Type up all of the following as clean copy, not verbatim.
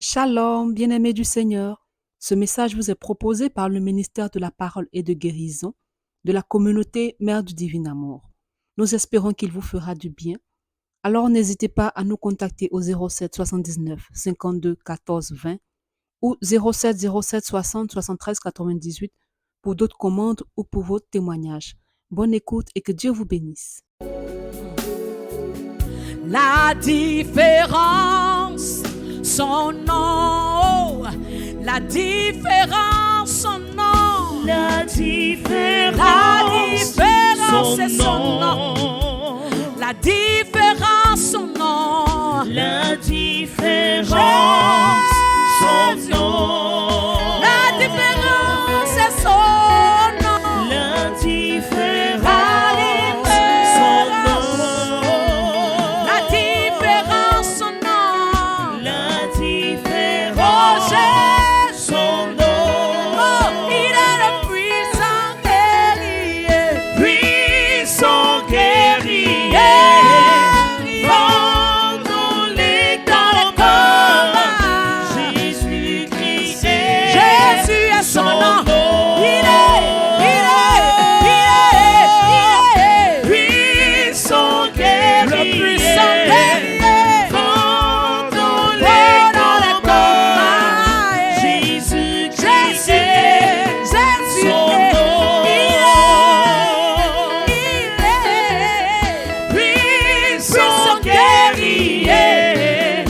Shalom, bien-aimés du Seigneur. Ce message vous est proposé par le ministère de la Parole et de Guérison de la communauté Mère du Divin Amour. Nous espérons qu'il vous fera du bien. Alors n'hésitez pas à nous contacter au 07 79 52 14 20 ou 07 07 60 73 98 pour d'autres commandes ou pour vos témoignages. Bonne écoute et que Dieu vous bénisse. La différence, son nom. La différence, son nom. La différence, c'est son nom. La différence, son nom. La différence, son nom. La différence, c'est son nom. La différence, son nom. La différence, son nom. La différence, son nom. Oh, il est le puissant guerrier. Puissant guerrier, pendant les combats, Jésus-Christ est Jésus est son nom. Il est puissant le puissant guerrier, guerrier. pendant les combats, Jésus-Christ est son nom. Puissant guerrier,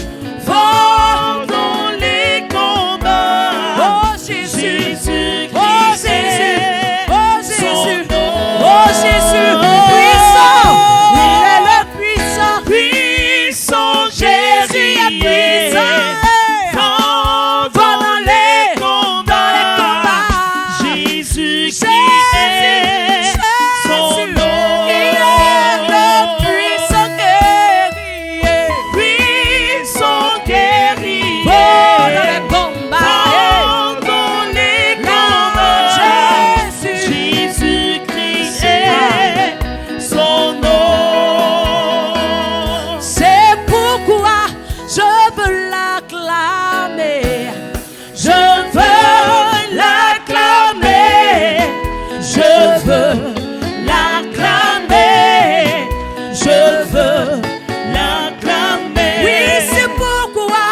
pendant les combats, Oh Jésus, Jésus-Christ oh Jésus, est oh son Jésus, nom. oh Jésus, puissant, il est le puissant, Puissant Jésus est puissant, pendant les combats, Jésus-Christ est son nom. il est le puissant guerrier, Puissant guerrier, pendant les combats, pendant les combats, Jésus-Christ est son nom. c'est pourquoi je veux l'acclamer. Je veux l'acclamer, je veux l'acclamer, je veux l'acclamer. Oui, c'est pourquoi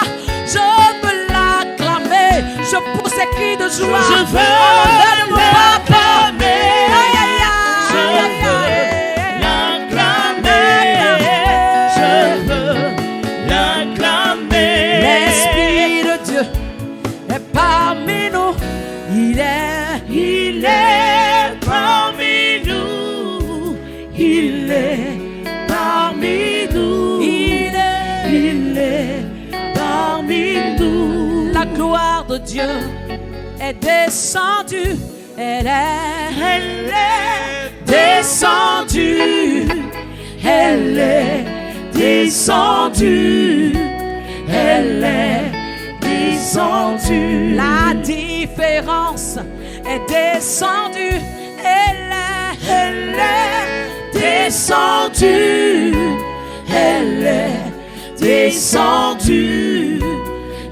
je veux l'acclamer. Je pousse des cris de joie. Je veux envers mon papa. l'acclamer, Aïe, aïe, je aïe, aïe, veux l'acclamer, je veux l'acclamer. L'Esprit de Dieu est parmi nous. Il est parmi nous, il est parmi nous, il est parmi nous. la gloire de Dieu est descendue. Elle est Descendu, elle est descendue, elle est descendue. la différence est descendue. Elle est Descendue, elle est descendue,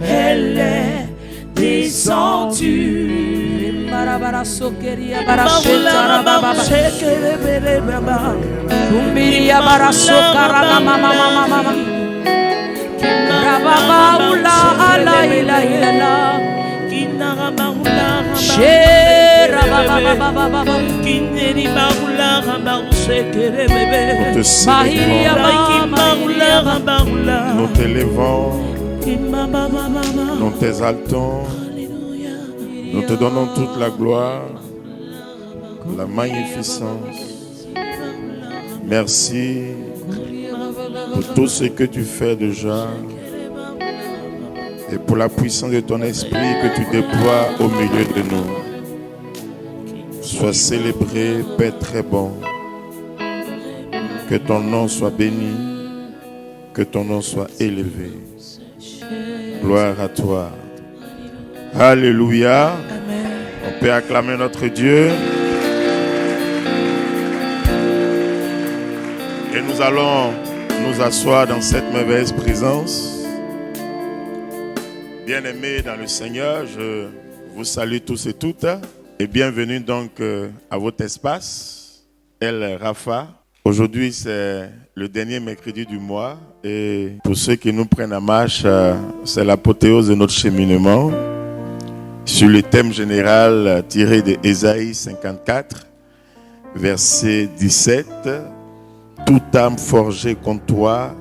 elle est descendue. Barabara sokeria barasheta baba kumbiria barasokara mama mama mama rababa ula ala ila ila shera baba baba baba Te mahiria célébrons, mama nous t'élevons, nous t'exaltons, nous te donnons toute la gloire, la magnificence. Merci pour tout ce que tu fais déjà et pour la puissance de ton esprit que tu déploies au milieu de nous. Sois célébré, Père très bon. Que ton nom soit béni, que ton nom soit élevé. Gloire à toi. Alléluia. On peut acclamer notre Dieu. Et nous allons nous asseoir dans cette merveilleuse présence. Bien-aimés dans le Seigneur, je vous salue tous et toutes et bienvenue donc à votre espace, El Rafa. Aujourd'hui, c'est le dernier mercredi du mois et pour ceux qui nous prennent en marche, c'est l'apothéose de notre cheminement sur le thème général tiré de Ésaïe 54, verset 17. Toute âme forgée contre toi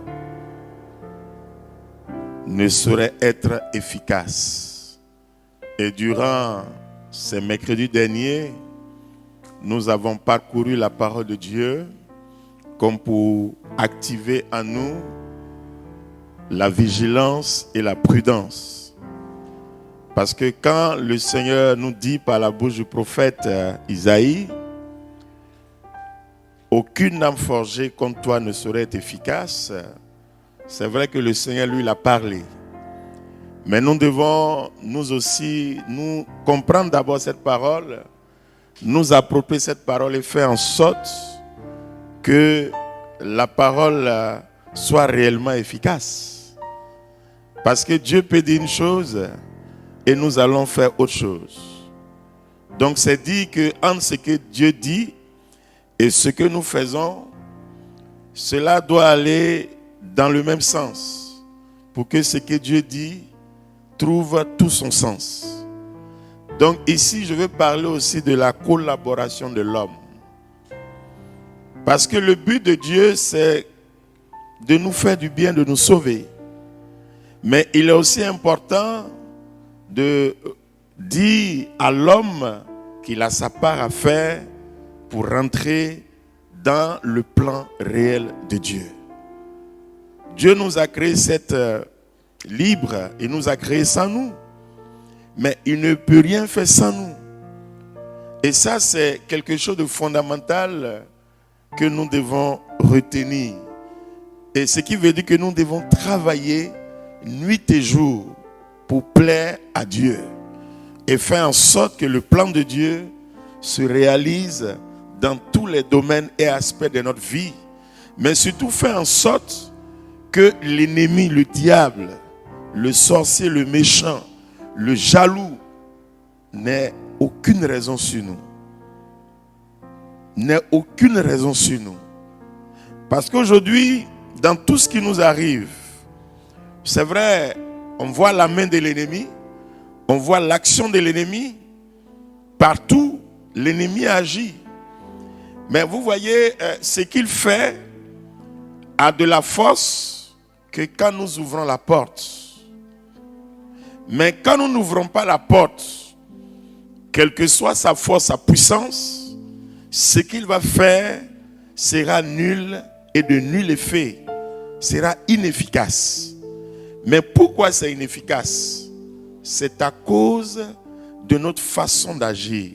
ne saurait être efficace. Et durant ces mercredis derniers, nous avons parcouru la parole de Dieu comme pour activer en nous la vigilance et la prudence. Parce que quand le Seigneur nous dit par la bouche du prophète Isaïe, aucune âme forgée contre toi ne saurait être efficace, c'est vrai que le Seigneur lui l'a parlé. Mais nous devons nous aussi nous comprendre d'abord cette parole, nous approprier cette parole et faire en sorte que la parole soit réellement efficace. Parce que Dieu peut dire une chose et nous allons faire autre chose. Donc c'est dit que entre ce que Dieu dit et ce que nous faisons, cela doit aller dans le même sens pour que ce que Dieu dit trouve tout son sens. Donc ici, je veux parler aussi de la collaboration de l'homme. Parce que le but de Dieu, c'est de nous faire du bien, de nous sauver. Mais il est aussi important de dire à l'homme qu'il a sa part à faire pour rentrer dans le plan réel de Dieu. Dieu nous a créé cette libre, il nous a créé sans nous. Mais il ne peut rien faire sans nous. Et ça, c'est quelque chose de fondamental que nous devons retenir. Et ce qui veut dire que nous devons travailler nuit et jour pour plaire à Dieu et faire en sorte que le plan de Dieu se réalise dans tous les domaines et aspects de notre vie. Mais surtout faire en sorte que l'ennemi, le diable, le sorcier, le méchant, le jaloux n'ait aucune raison sur nous. N'ait aucune raison sur nous. Parce qu'aujourd'hui, dans tout ce qui nous arrive, c'est vrai, on voit la main de l'ennemi, on voit l'action de l'ennemi. Partout, l'ennemi agit. Mais vous voyez, ce qu'il fait a de la force que quand nous ouvrons la porte. Mais quand nous n'ouvrons pas la porte, quelle que soit sa force, sa puissance, ce qu'il va faire sera nul et de nul effet, sera inefficace. Mais pourquoi c'est inefficace? C'est à cause de notre façon d'agir.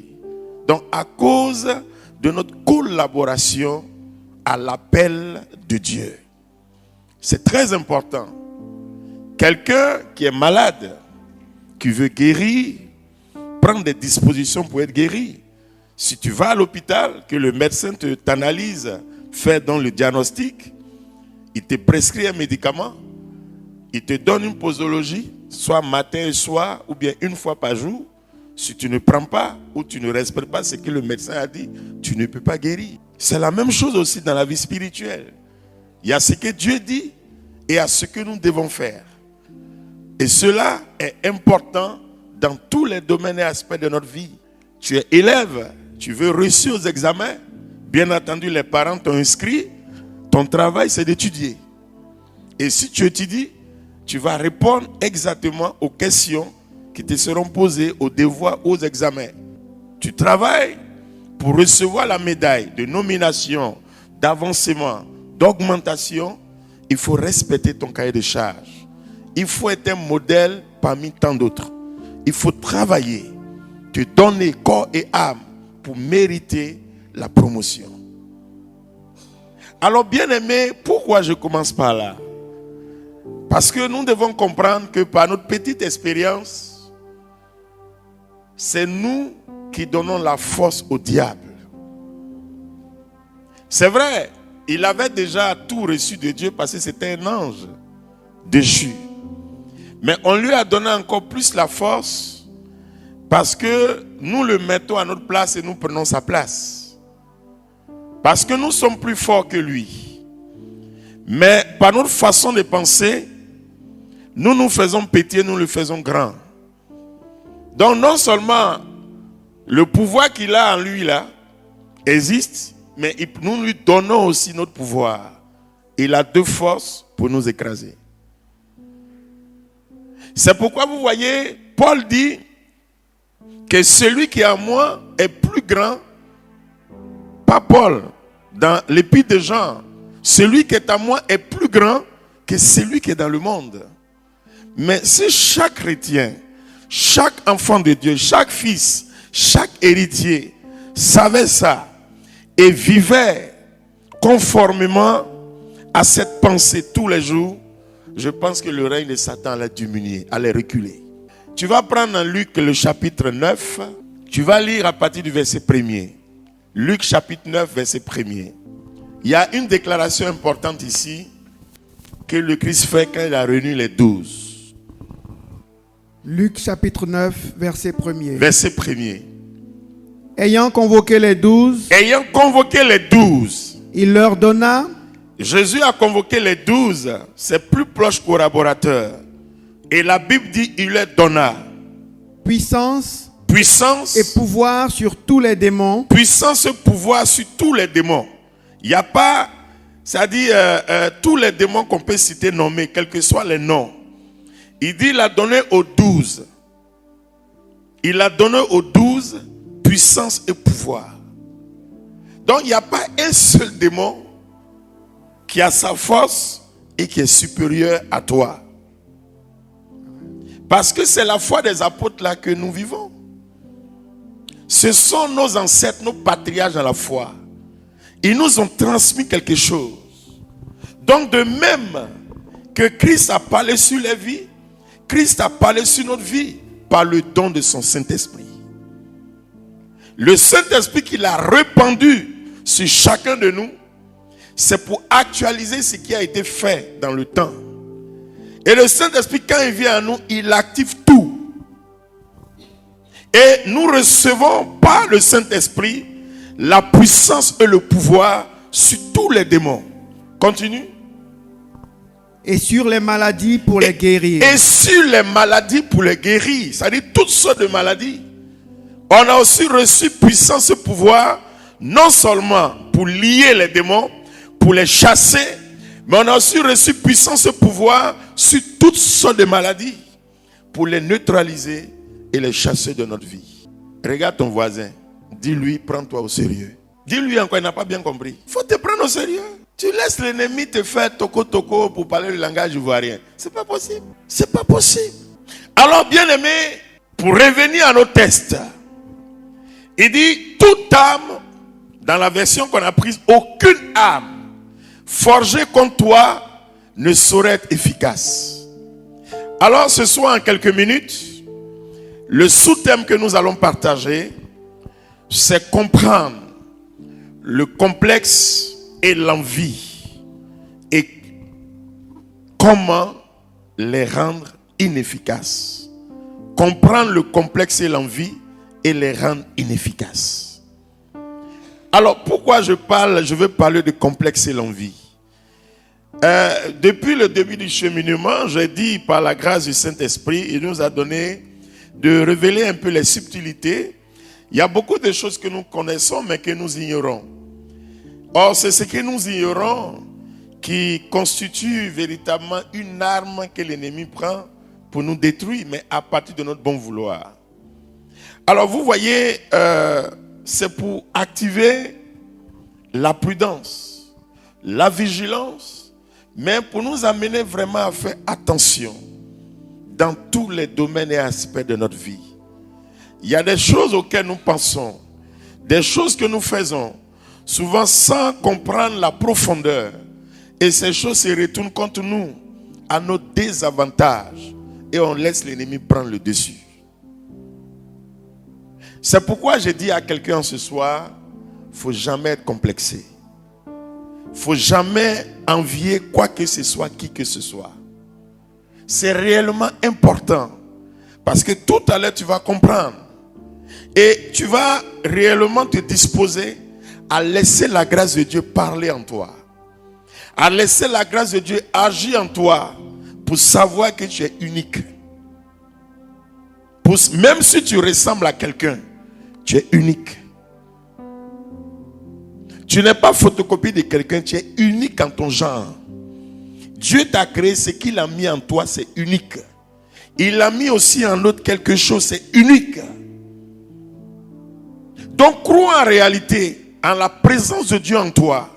Donc à cause de notre collaboration à l'appel de Dieu. C'est très important. Quelqu'un qui est malade, qui veut guérir, prendre des dispositions pour être guéri. Si tu vas à l'hôpital, que le médecin t'analyse, fait donc le diagnostic, il te prescrit un médicament, il te donne une posologie, soit matin et soir, ou bien une fois par jour. Si tu ne prends pas ou tu ne respectes pas ce que le médecin a dit, tu ne peux pas guérir. C'est la même chose aussi dans la vie spirituelle. Il y a ce que Dieu dit et il y a ce que nous devons faire. Et cela est important dans tous les domaines et aspects de notre vie. Tu es élève, tu veux réussir aux examens. Bien entendu, les parents t'ont inscrit. Ton travail, c'est d'étudier. Et si tu étudies, tu vas répondre exactement aux questions qui te seront posées, aux devoirs, aux examens. Tu travailles pour recevoir la médaille de nomination, d'avancement, d'augmentation. Il faut respecter ton cahier de charges. Il faut être un modèle parmi tant d'autres. Il faut travailler, te donner corps et âme pour mériter la promotion. Alors bien aimé, pourquoi je commence par là? Parce que nous devons comprendre que par notre petite expérience, c'est nous qui donnons la force au diable. C'est vrai, il avait déjà tout reçu de Dieu parce que c'était un ange déchu. Mais on lui a donné encore plus la force parce que nous le mettons à notre place et nous prenons sa place. Parce que nous sommes plus forts que lui. Mais par notre façon de penser, nous nous faisons petit, nous le faisons grand. Donc non seulement le pouvoir qu'il a en lui là existe, mais nous lui donnons aussi notre pouvoir. Il a deux forces pour nous écraser. C'est pourquoi vous voyez, Paul dit que celui qui est en moi est plus grand. Pas Paul, dans l'épître de Jean, celui qui est en moi est plus grand que celui qui est dans le monde. Mais si chaque chrétien, chaque enfant de Dieu, chaque fils, chaque héritier savait ça et vivait conformément à cette pensée tous les jours, je pense que le règne de Satan allait diminuer, allait reculer. Tu vas prendre dans Luc le chapitre 9, tu vas lire à partir du verset 1er. Luc chapitre 9, verset 1er. Il y a une déclaration importante ici que le Christ fait quand il a réuni les 12. Luc chapitre 9, verset 1er. Verset 1er. Ayant convoqué les 12, il leur donna... Jésus a convoqué les 12, ses plus proches collaborateurs. Et la Bible dit, il leur donna puissance et pouvoir sur tous les démons. Puissance et pouvoir sur tous les démons. Il n'y a pas, c'est-à-dire tous les démons qu'on peut citer, nommer, quels que soient les noms. Il dit, il a donné aux 12. Il a donné aux 12 puissance et pouvoir. Donc il n'y a pas un seul démon qui a sa force et qui est supérieur à toi. Parce que c'est la foi des apôtres là que nous vivons. Ce sont nos ancêtres, nos patriarches dans la foi. Ils nous ont transmis quelque chose. Donc de même que Christ a parlé sur les vies, Christ a parlé sur notre vie par le don de son Saint-Esprit. Le Saint-Esprit qu'il a répandu sur chacun de nous, c'est pour actualiser ce qui a été fait dans le temps. Et le Saint-Esprit, quand il vient à nous, il active tout. Et nous recevons par le Saint-Esprit la puissance et le pouvoir sur tous les démons. Continue. Et sur les maladies pour les guérir. Et sur les maladies pour les guérir. C'est-à-dire toutes sortes de maladies. On a aussi reçu puissance et pouvoir, non seulement pour lier les démons, pour les chasser, mais on a aussi reçu puissance et pouvoir sur toutes sortes de maladies, pour les neutraliser et les chasser de notre vie. Regarde ton voisin, dis-lui, prends-toi au sérieux. Dis-lui encore, il n'a pas bien compris. Il faut te prendre au sérieux. Tu laisses l'ennemi te faire toco-toco pour parler le langage ivoirien. C'est pas possible. C'est pas possible. Alors, bien aimé, pour revenir à nos tests, il dit, toute âme, dans la version qu'on a prise, aucune âme forgée contre toi ne saurait être efficace. Alors, ce soir, en quelques minutes, le sous-thème que nous allons partager, c'est comprendre le complexe et l'envie et comment les rendre inefficaces. Comprendre le complexe et l'envie et les rendre inefficaces. Alors pourquoi je veux parler de complexe et l'envie? Depuis le début du cheminement, j'ai dit par la grâce du Saint-Esprit, il nous a donné de révéler un peu les subtilités. Il y a beaucoup de choses que nous connaissons mais que nous ignorons. Or, c'est ce que nous ignorons qui constitue véritablement une arme que l'ennemi prend pour nous détruire, mais à partir de notre bon vouloir. Alors, vous voyez, c'est pour activer la prudence, la vigilance, mais pour nous amener vraiment à faire attention dans tous les domaines et aspects de notre vie. Il y a des choses auxquelles nous pensons, des choses que nous faisons, souvent sans comprendre la profondeur. Et ces choses se retournent contre nous, à notre désavantage. Et on laisse l'ennemi prendre le dessus. C'est pourquoi j'ai dit à quelqu'un ce soir, il ne faut jamais être complexé. Il ne faut jamais envier quoi que ce soit, qui que ce soit. c'est réellement important. Parce que tout à l'heure, tu vas comprendre. Et tu vas réellement te disposer à laisser la grâce de Dieu parler en toi. À laisser la grâce de Dieu agir en toi pour savoir que tu es unique. Même si tu ressembles à quelqu'un, tu es unique. Tu n'es pas photocopie de quelqu'un, tu es unique en ton genre. Dieu t'a créé, ce qu'il a mis en toi, c'est unique. Il a mis aussi en l'autre quelque chose, c'est unique. Donc crois en réalité en la présence de Dieu en toi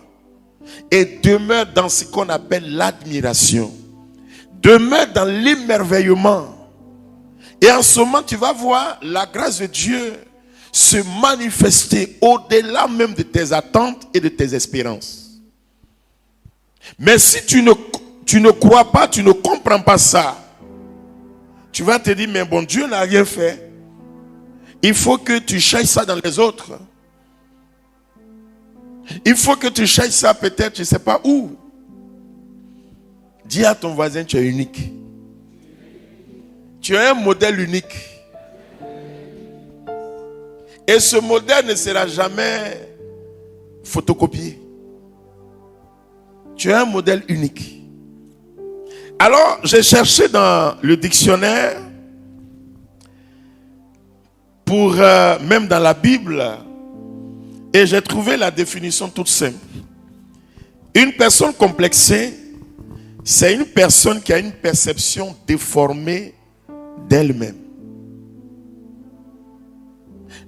et demeure dans ce qu'on appelle l'admiration. Demeure dans l'émerveillement. Et en ce moment, tu vas voir la grâce de Dieu se manifester au-delà même de tes attentes et de tes espérances. Mais si tu ne crois pas, tu ne comprends pas ça, tu vas te dire, mais bon, Dieu n'a rien fait. Il faut que tu cherches ça dans les autres. Il faut que tu cherches ça peut-être, je ne sais pas où. Dis à ton voisin, tu es unique. Tu es un modèle unique. Et ce modèle ne sera jamais photocopié. Tu es un modèle unique. Alors, j'ai cherché dans le dictionnaire, même dans la Bible, et j'ai trouvé la définition toute simple. Une personne complexée, c'est une personne qui a une perception déformée d'elle-même.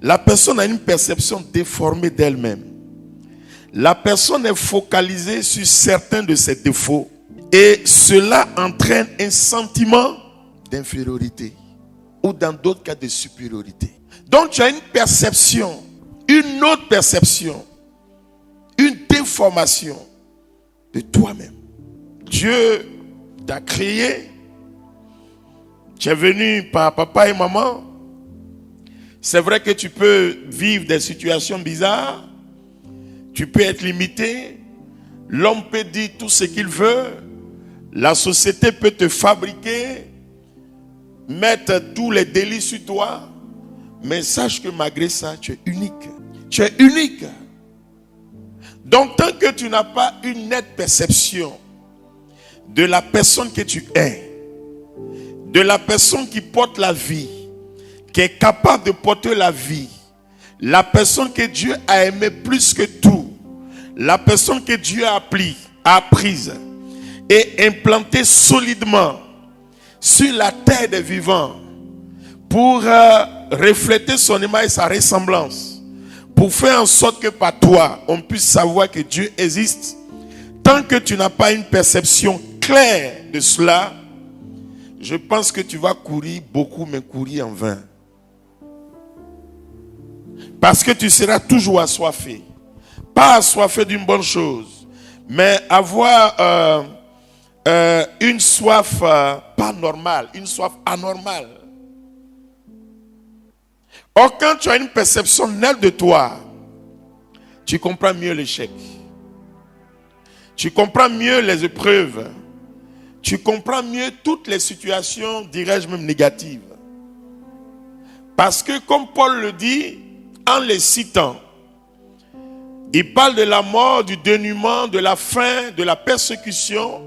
La personne a une perception déformée d'elle-même. La personne est focalisée sur certains de ses défauts et cela entraîne un sentiment d'infériorité ou dans d'autres cas de supériorité. Donc tu as une perception, une autre perception, une déformation de toi-même. Dieu t'a créé, tu es venu par papa et maman. C'est vrai que tu peux vivre des situations bizarres, tu peux être limité, l'homme peut dire tout ce qu'il veut, la société peut te fabriquer, mettre tous les délits sur toi, mais sache que malgré ça, tu es unique. Tu es unique. Donc tant que tu n'as pas une nette perception de la personne que tu es, de la personne qui porte la vie, qui est capable de porter la vie, la personne que Dieu a aimée plus que tout, la personne que Dieu a apprise et implantée solidement sur la terre des vivants pour refléter son image et sa ressemblance, pour faire en sorte que par toi, on puisse savoir que Dieu existe. Tant que tu n'as pas une perception claire de cela, je pense que tu vas courir beaucoup, mais courir en vain. Parce que tu seras toujours assoiffé. Pas assoiffé d'une bonne chose, mais avoir une soif pas normale, une soif anormale. Or, quand tu as une perception nette de toi, tu comprends mieux l'échec. Tu comprends mieux les épreuves. Tu comprends mieux toutes les situations, dirais-je même négatives. Parce que comme Paul le dit, en les citant, il parle de la mort, du dénuement, de la faim, de la persécution.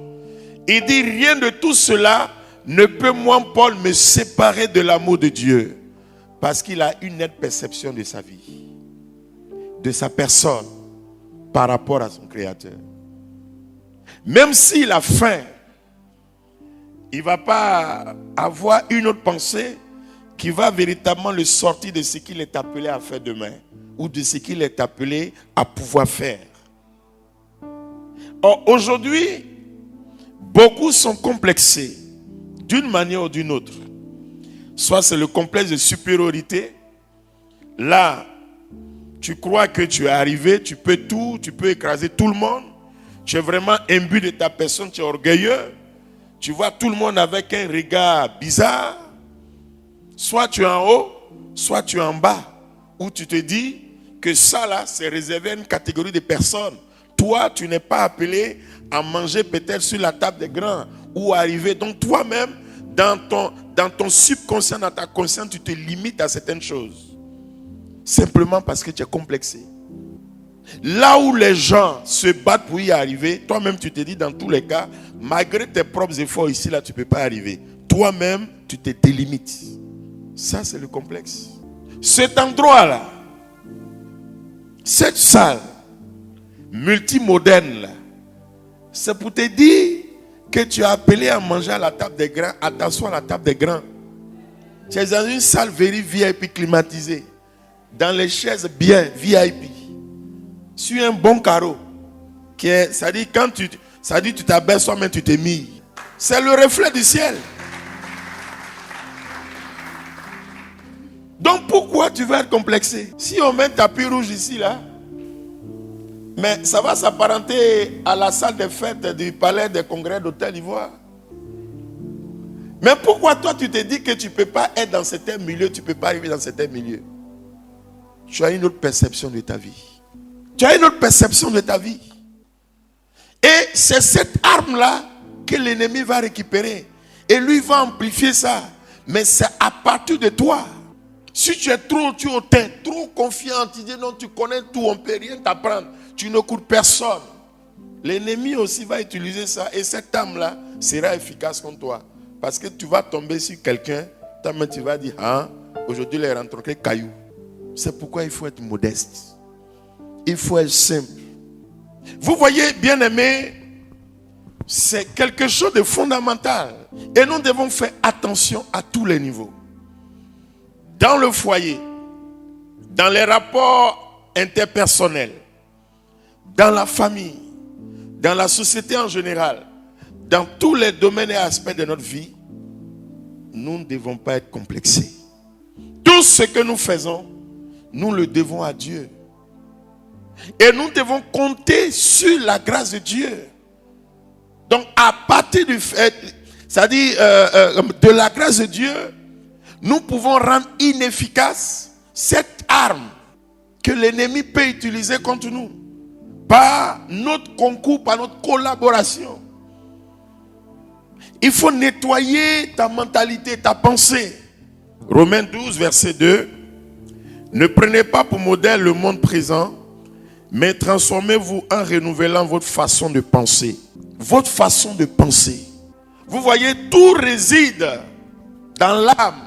Il dit rien de tout cela ne peut, moi, Paul, me séparer de l'amour de Dieu. Parce qu'il a une nette perception de sa vie, de sa personne, par rapport à son Créateur. Même s'il a faim, il ne va pas avoir une autre pensée qui va véritablement le sortir de ce qu'il est appelé à faire demain ou de ce qu'il est appelé à pouvoir faire. Or, aujourd'hui, beaucoup sont complexés d'une manière ou d'une autre. Soit c'est le complexe de supériorité. Là, tu crois que tu es arrivé, tu peux tout, tu peux écraser tout le monde. Tu es vraiment imbu de ta personne, tu es orgueilleux. Tu vois tout le monde avec un regard bizarre. Soit tu es en haut, soit tu es en bas. Où tu te dis que ça là, c'est réservé à une catégorie de personnes. Toi, tu n'es pas appelé à manger peut-être sur la table des grands ou à arriver. Donc toi-même, dans ton subconscient, dans ta conscience, tu te limites à certaines choses. Simplement parce que tu es complexé. Là où les gens se battent pour y arriver, toi-même tu te dis dans tous les cas, malgré tes propres efforts ici, là tu ne peux pas arriver. Toi-même, tu te délimites. Ça, c'est le complexe. Cet endroit-là, cette salle multimoderne, là, c'est pour te dire que tu es appelé à manger à la table des grands, à t'asseoir à la table des grands. Tu es dans une salle very VIP climatisée, dans les chaises bien VIP, sur un bon carreau. Ça dit quand tu t'abaisses toi-même, tu t'es mis. C'est le reflet du ciel. Donc pourquoi tu vas être complexé? Si on met un tapis rouge ici, là, mais ça va s'apparenter à la salle des fêtes du palais des congrès d'Hôtel Ivoire. Mais pourquoi toi tu te dis que tu ne peux pas être dans certains milieux, tu ne peux pas arriver dans certains milieux? Tu as une autre perception de ta vie. Tu as une autre perception de ta vie. Et c'est cette arme-là que l'ennemi va récupérer. Et lui va amplifier ça. Mais c'est à partir de toi. Si tu es trop hautain, trop confiant, tu dis non, tu connais tout, on ne peut rien t'apprendre. Tu ne coûtes personne. L'ennemi aussi va utiliser ça. Et cette arme-là sera efficace contre toi. Parce que tu vas tomber sur quelqu'un, toi-même tu vas dire, ah, aujourd'hui il est rentré caillou. C'est pourquoi il faut être modeste. Il faut être simple. Vous voyez, bien-aimés, c'est quelque chose de fondamental. Et nous devons faire attention à tous les niveaux. Dans le foyer, dans les rapports interpersonnels, dans la famille, dans la société en général, dans tous les domaines et aspects de notre vie, nous ne devons pas être complexés. Tout ce que nous faisons, nous le devons à Dieu. Et nous devons compter sur la grâce de Dieu. Donc à partir du fait, c'est-à-dire de la grâce de Dieu, nous pouvons rendre inefficace cette arme que l'ennemi peut utiliser contre nous. Par notre concours, par notre collaboration. Il faut nettoyer ta mentalité, ta pensée. Romains 12, verset 2. Ne prenez pas pour modèle le monde présent, mais transformez-vous en renouvelant votre façon de penser. Votre façon de penser. Vous voyez, tout réside dans l'âme,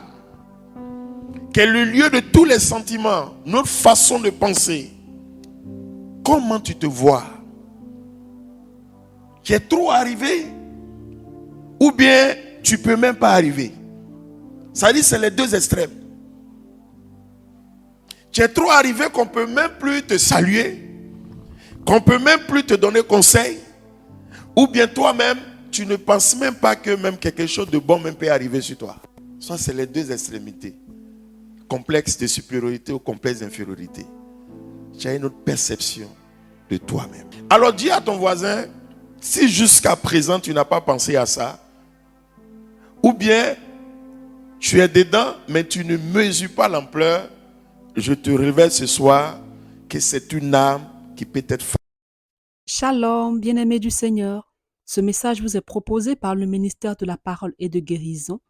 qui est le lieu de tous les sentiments, notre façon de penser. Comment tu te vois? Tu es trop arrivé? Ou bien tu ne peux même pas arriver? Ça dit, c'est les deux extrêmes. Tu es trop arrivé qu'on ne peut même plus te saluer, qu'on ne peut même plus te donner conseil, ou bien toi-même, tu ne penses même pas que même quelque chose de bon même peut arriver sur toi. Ça, c'est les deux extrémités. Complexe de supériorité ou complexe d'infériorité. Tu as une autre perception de toi-même. Alors dis à ton voisin, si jusqu'à présent tu n'as pas pensé à ça, ou bien tu es dedans, mais tu ne mesures pas l'ampleur, je te révèle ce soir que c'est une âme qui peut être... Shalom, bien-aimés du Seigneur. Ce message vous est proposé par le ministère de la Parole et de Guérison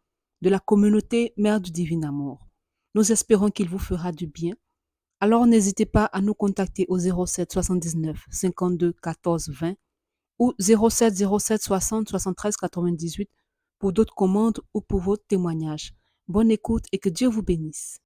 de la communauté Mère du Divin Amour. Nous espérons qu'il vous fera du bien. Alors n'hésitez pas à nous contacter au 07 79 52 14 20 ou 07 07 60 73 98 pour d'autres commandes ou pour vos témoignages. Bonne écoute et que Dieu vous bénisse.